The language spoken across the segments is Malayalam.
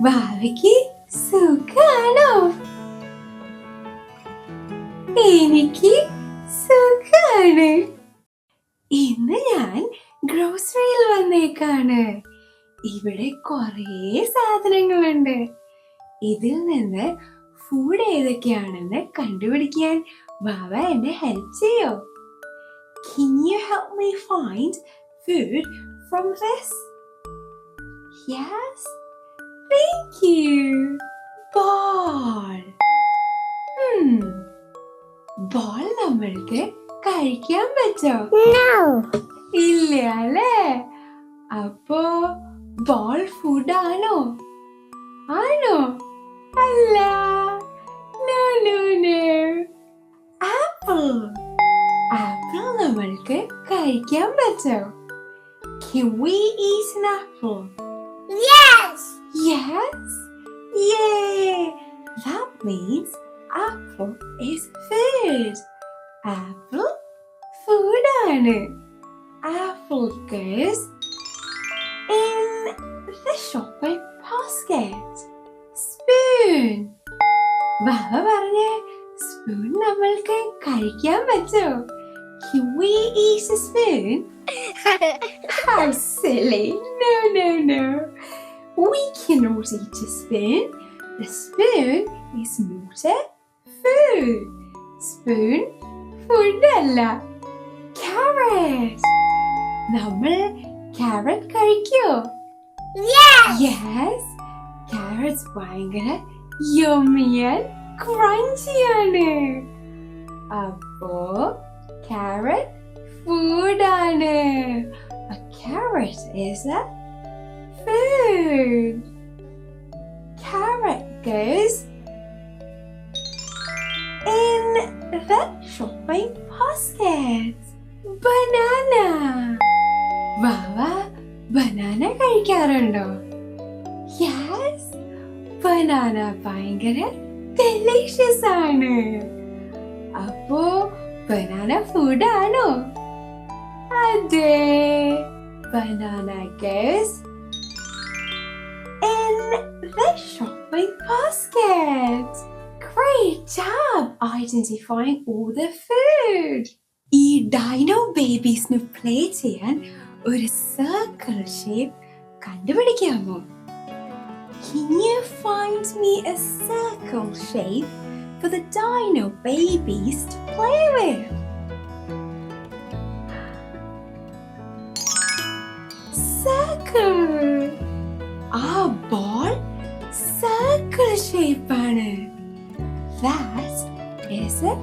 വാവയ്ക്ക് സുഖാണോ? എനിക്ക് സുഖാണ്. ഇന്ന് ഞാൻ ഗ്രോസറിയിൽ വന്നേക്കാണ്. ഇവിടെ കുറേ സാധനങ്ങളുണ്ട്. ഇതിൽ നിന്ന് ഫുഡ് ഏതൊക്കെയാണെന്ന് കണ്ടുപിടിക്കാൻ വാവ എന്നെ ഹെൽപ്പ് ചെയ്യോ? Can you help me find food from this? Yes? Thank you. Ball. Ball നമ്മൾക്ക് കഴിക്കാൻ പറ്റോ? ഇല്ല അല്ലേ? അപ്പോ ബോൾ ഫുഡ് ആണോ? ആണോ? അല്ല. No, no, no. Apple. Apple നമ്മൾക്ക് കഴിക്കാൻ പറ്റോ? Can we eat an apple? Yes! Yes? Yay! That means apple is food. Apple food ആണ്. Apple goes in the shopping basket. Spoon. വാവ പറഞ്ഞേ, സ്പൂൺ നമ്മൾക്ക് കഴിക്കാൻ പറ്റോ? Can we eat a spoon? How silly. No, no, no. We cannot eat a spoon. The spoon is not a food. Spoon food അല്ല. Carrot. നമ്മൾ carrot കഴിക്കോ? Yes! Yes. Carrots ഭയങ്കര yummy and crunchy ആണ്. അപ്പോ carrot food ആണ്. A carrot is a food. Carrot goes in the shopping basket. Banana. Vava banana കഴിക്കാറുണ്ടോ? Yes. Banana ഭയങ്കര delicious ആണ്. അപ്പോ banana food ആണോ? അതെ. Banana goes in the shopping basket. Great job identifying all the food. ഈ dino babiesന് പ്ലേ ചെയ്യാൻ ഒരു സർക്കിൾ ഷേപ്പ് കണ്ടുപിടിക്കാമോ? Can you find me a circle shape for the dino babies to play with? Circle. Our ball circle shape ആണ്. That is a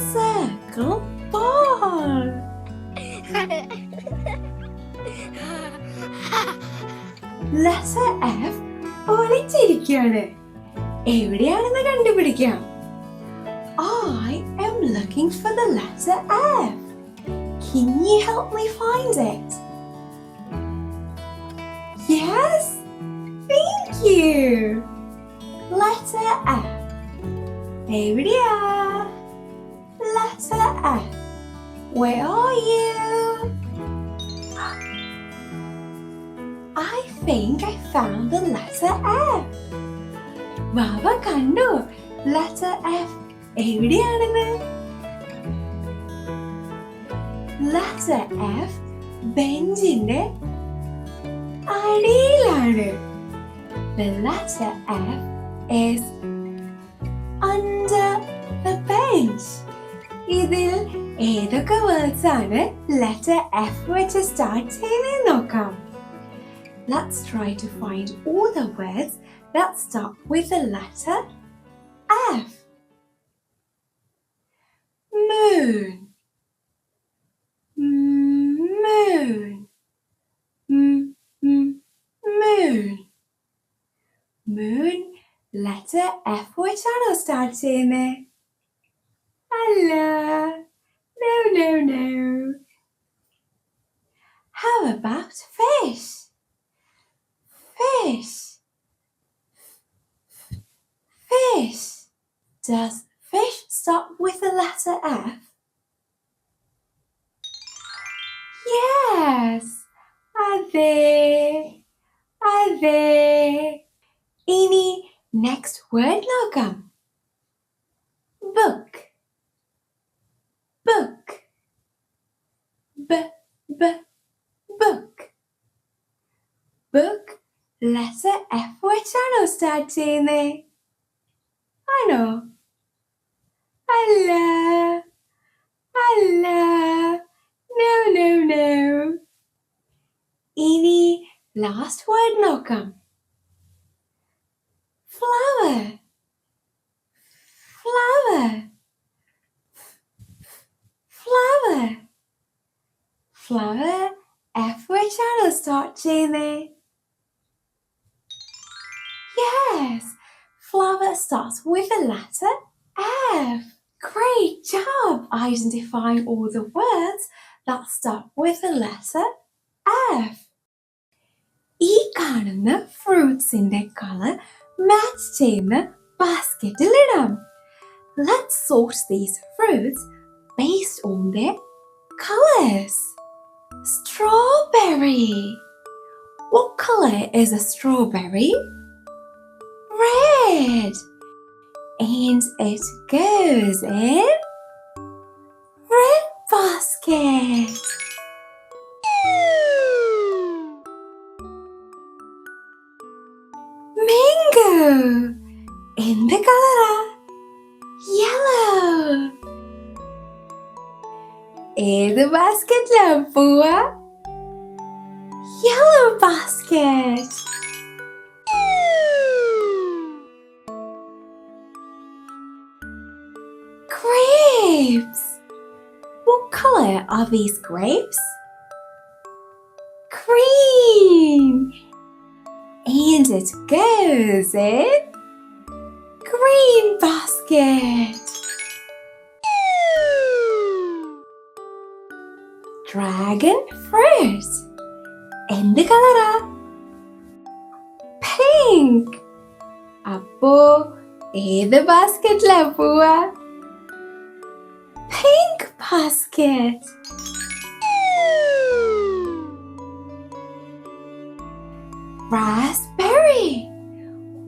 circle ball. Letter F ഒളിച്ചിരിക്കുകയാണ്. എവിടെയാണെന്ന് കണ്ടുപിടിക്കാം. I am looking for the letter F. Can you help me find it? Yes? Thank you. Letter F. എവിടെയാ? Letter F. Where are you? I think I found the letter F. വാവ കണ്ടോ letter F എവിടെയാണെന്ന്? Letter F ബെഞ്ചിന്റെ അടിയിലാണ്. The letter F is under the bench. ഇതിൽ ഏതൊക്കെ വേർഡ്സ് ആണ് letter F വെച്ച് സ്റ്റാർട്ട് ചെയ്യുന്നത് നോക്കാം. Let's try to find all the words that start with the letter F. Moon. Moon. Moon. Moon letter F വെച്ചാണോ സ്റ്റാർട്ട് ചെയ്യുന്നത്? അല്ല. No, no, no. How about fish? Fish. Fish. Does fish start with the letter F? Yes. അതെ. ഇനി Next word നോക്കാം. Book. Book. Book. Book letter F വെച്ചാണോ സ്റ്റാർട്ട് ചെയ്യുന്നേ? ആണോ? അല്ല. No. ഇനി ലാസ്റ്റ് വേർഡ് നോക്കാം. Flower. Flower F വെച്ചാണോ സ്റ്റാർട്ട് ചെയ്യുന്നേ? Yes, flower starts with the letter F. Great job identifying all the words that start with the letter F. ഈ കാണുന്ന ഫ്രൂട്ട്സിന്റെ കളർ മാച്ച് ചെയ്യുന്ന ബാസ്കറ്റിൽ ഇടാം. Let's sort these fruits based on their colors. Strawberry. What color is a strawberry? Red. And it goes in red basket. Mango. എന്ത് കളറാ? Yellow. ഏത് ബാസ്കറ്റിലാ പോവാ? Yellow basket. Grapes. What color are these grapes? Green. And it goes in green basket. Dragon fruit. എന്ത് കളറാ? Pink. അപ്പോ ഏത് ബാസ്കറ്റിലാ പോവാ? Pink basket. Raspberry.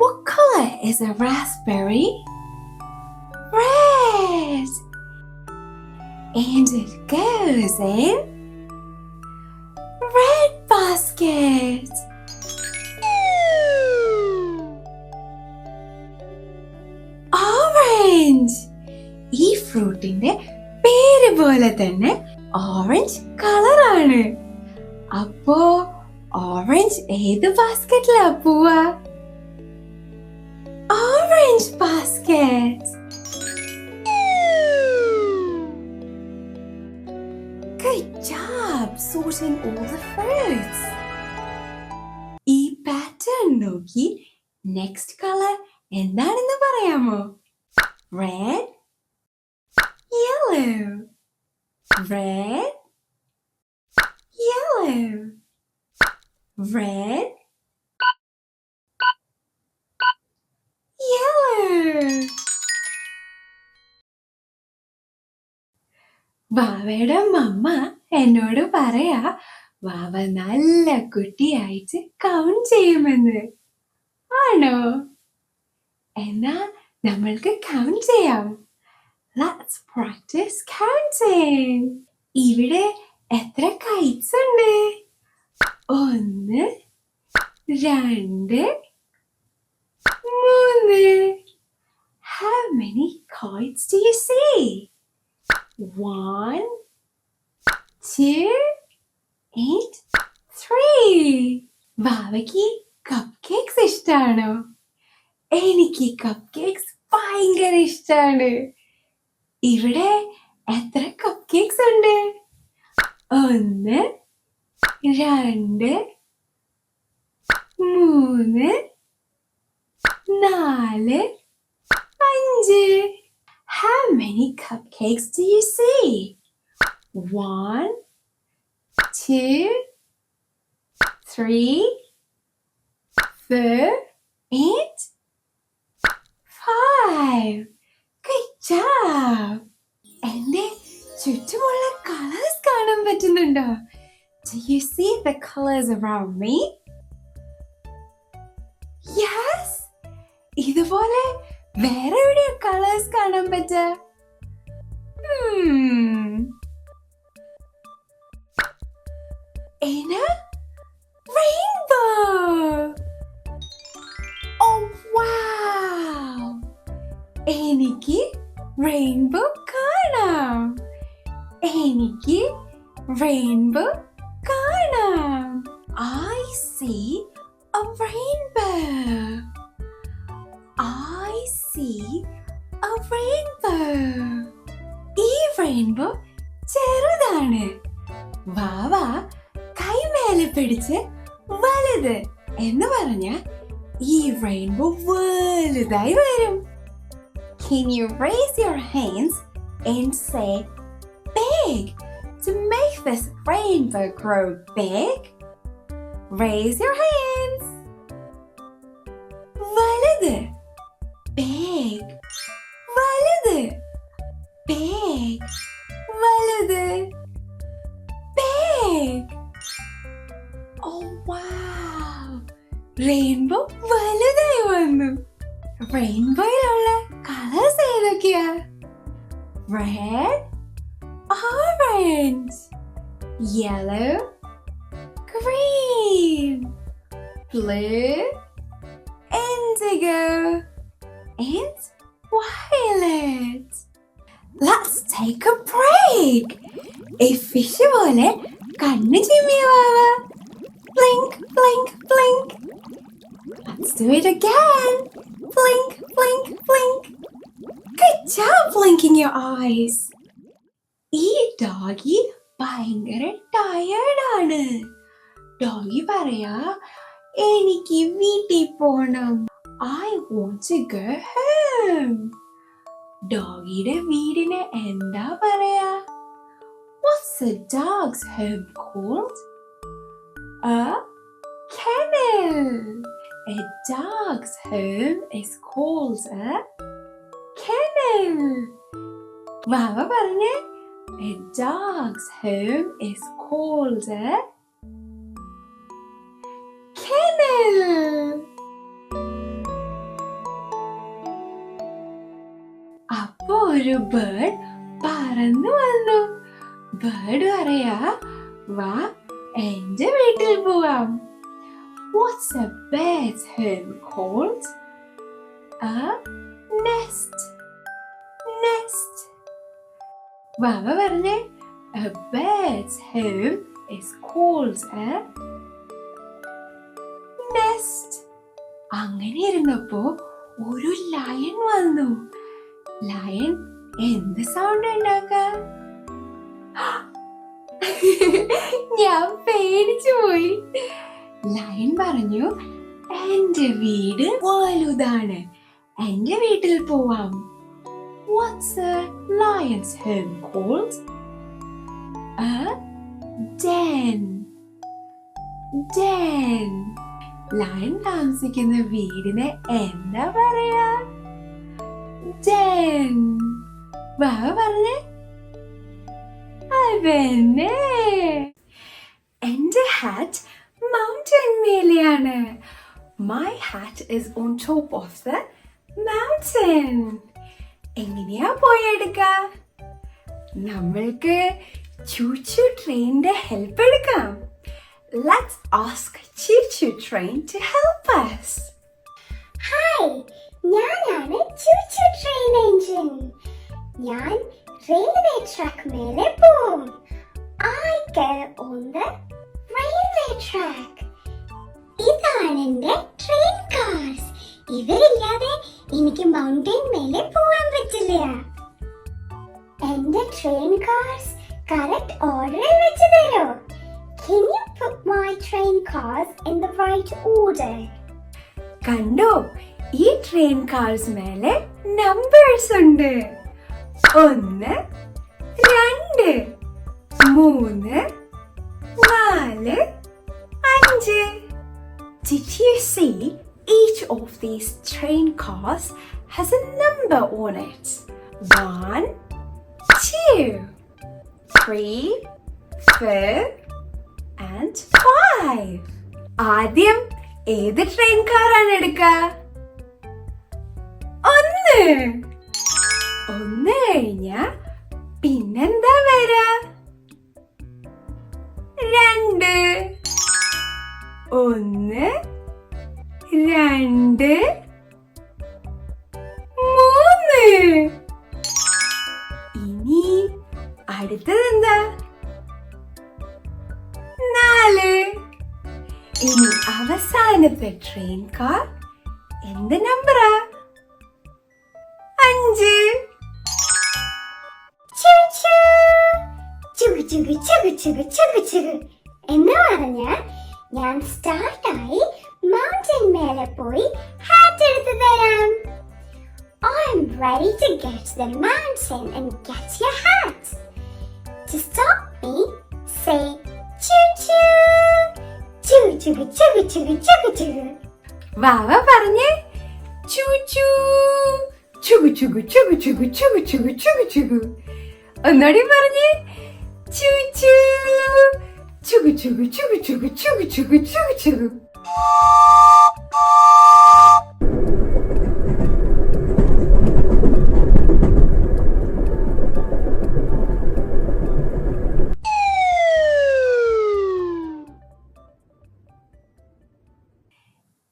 What color is a raspberry? Red. And it goes in red basket. Orange. ഈ ഫ്രൂട്ടിന്റെ പേര് പോലെ തന്നെ ഓറഞ്ച് കളറാണ്. അപ്പോ ഓറഞ്ച് ഏത് ബാസ്കറ്റിലാ പോവാ? Orange basket. Good job sorting all the fruits. ഈ പാറ്റേൺ നോക്കി നെക്സ്റ്റ് കളർ എന്താണെന്ന് പറയാമോ? Red, yellow, red, yellow, red, yellow. വാവയുടെ മമ്മ എന്നോട് പറയാ വാവ നല്ല കുട്ടിയായിട്ട് കൗണ്ട് ചെയ്യുമെന്ന്. ആണോ? എന്നാ നമ്മൾക്ക് കൗണ്ട് ചെയ്യാം. Let's practice counting. ഇവിടെ എത്ര kites ഉണ്ട്? 1, 2, 3. How many kites do you see? 1, 2, and 3. വാവയ്ക്ക് cup cakes ഇഷ്ടാണോ? എനിക്ക് കപ്പ് കേക്ക്സ് ഭയങ്കര ഇഷ്ടാണ്. ഇവിടെ എത്ര കപ്പ് കേക്ക്സ് ഉണ്ട്? 1, 2, 3, 4, 5. How many cupcakes do you see? 1, 2, 3, 4, and 5. Good job. എന്റെ ചുറ്റുമുള്ള കളേഴ്സ് കാണാൻ പറ്റുന്നുണ്ടോ? Do you see the colors around me? Yes. ഇതുപോലെ വേറെ എവിടെയാ കളേഴ്സ് കാണാൻ പറ്റുക? Rainbow. Oh wow. എനിക്ക് റെയിൻബോ കാണാം. എനിക്ക് റെയിൻബോ കാണാം. I see a rainbow. I see a rainbow. ഈ റെയിൻബോ ചെറുതാണ്. വാവാ കൈ മേലെ പിടിച്ച് വലുത് എന്ന് പറഞ്ഞാൽ ഈ റെയിൻബോ വലുതായി വരും. Can you raise your hands and say big to make this rainbow grow big? Raise your hands. വലുത് big. വലുത് big. വലുത് big. Oh wow. റെയിൻബോ വലുതായി വന്നു. റെയിൻബോയിലുള്ള കളേഴ്സ് ഏതൊക്കെയാ? Red, orange, yellow, green, blue, IndiGo and violet. Let's take a break. A fish പോലെ കണ്ണ് ചിമ്മിയാവാ. Blink, blink, blink. Let's do it again. Blink, blink, blink. Good job blinking your eyes. ഈ ഡോഗി ഭയങ്കര ടയേർഡാണ്. ഡോഗി പറയാ, എനിക്ക് വീട്ടിൽ പോണം. I want to go home. ഡോഗിയുടെ വീടിന് എന്താ പറയാ? What's a dog's home called? A kennel. A dog's home is called a kennel. വാവ പറഞ്ഞേ, a dog's home is called a kennel. അപ്പൊ ഒരു ബേർഡ് പറന്നു വന്നു. ബേർഡ് പറയാ, വാ എന്റെ വീട്ടിൽ പോവാം. What's a bird's home called? A nest. Nest. വാവ പറഞ്ഞേ, a bird's home is called a nest. അങ്ങനെ ഇരുന്നപ്പോ ഒരു ലയൺ വന്നു. ലയൺ എന്ത് സൗണ്ട് ഉണ്ടാക്ക? ഞാൻ പേടിച്ചു പോയി. ലയൺ പറഞ്ഞു, എന്റെ വീട് വലുതാണ്, എന്റെ വീട്ടിൽ പോവാം. What's a lion's home called? A den. Den. Lion താമസിക്കുന്ന വീടിന് എന്താ പറയാ? Den. വാവ പറഞ്ഞേ, അതന്നെ. എന്റെ ഹാറ്റ് മൗണ്ടൻ മേലെയാണ്. My hat is on top of the mountain. എങ്ങനെയാ പോയെടുക്ക? നമ്മൾക്ക് ചൂച്ചു ട്രെയിനിന്റെ ഹെൽപ്പ് എടുക്കാം. Let's ask Choo-Choo Train to help us. Hi, ഞാനാണ് ചൂച്ചു ട്രെയിൻ എഞ്ചിൻ. ഞാൻ റെയിൽവേ ട്രാക്ക് മേലെ പോവും. I go on the railway track. ഇതാണ് എന്റെ ട്രെയിൻ കാർസ്. ഇവരില്ലാതെ എനിക്ക് മൗണ്ടൻ മേലെ പോവാൻ പറ്റില്ല. എന്റെ ട്രെയിൻ കാർസ് കറക്റ്റ് ഓർഡറിൽ വെച്ച് തരോ? Can you put my train cars in the right order? കണ്ടോ, ഈ ട്രെയിൻ കാർസ് മേലെ നമ്പേഴ്സ് ഉണ്ട്. 1, 2, 3, 4, 5. Did you see each of these train cars has a number on it? 1, 2, 3, 4 and 5. ആദ്യം ഏത് ട്രെയിൻ കാറാണ് എടുക്കുക? ഒന്ന് കഴിഞ്ഞ പിന്നെന്താ വരാ? 2. 1 2 3. ഇനി അടുത്തതെന്താ? 4. ഇനി അവസാനത്തെ ട്രെയിൻ കാർ എന്ത് നമ്പറാ? 5. എന്ന് പറഞ്ഞാൽ ഞാൻ സ്റ്റാർട്ടായി മൗണ്ടൻ മേലെ പോയി ഹാറ്റ് എടുത്തു തരാം. I'm ready to get to the mountain and get your hat. To stop me, say choo-choo. Choo-choo-choo-choo-choo-choo. വാവ പറഞ്ഞേ ചൂചൂ ചുഗു ചുഗു ചുഗു ചുഗു ചുഗു ചുഗു ചുഗു ചുഗു. ഒന്നോടി പറഞ്ഞേ ചൂചൂ ചുഗു ചുഗു ചുഗു ചുഗു ചുഗു ചുഗു ചുഗു ചുഗു.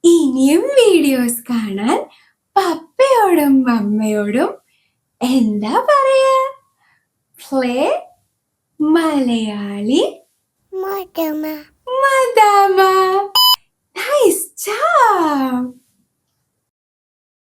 ഇനിയും വീഡിയോസ് കാണാൻ പപ്പയോടും മമ്മയോടും എന്താ പറയാ? Play Malayali Madama. Madama. Nice job.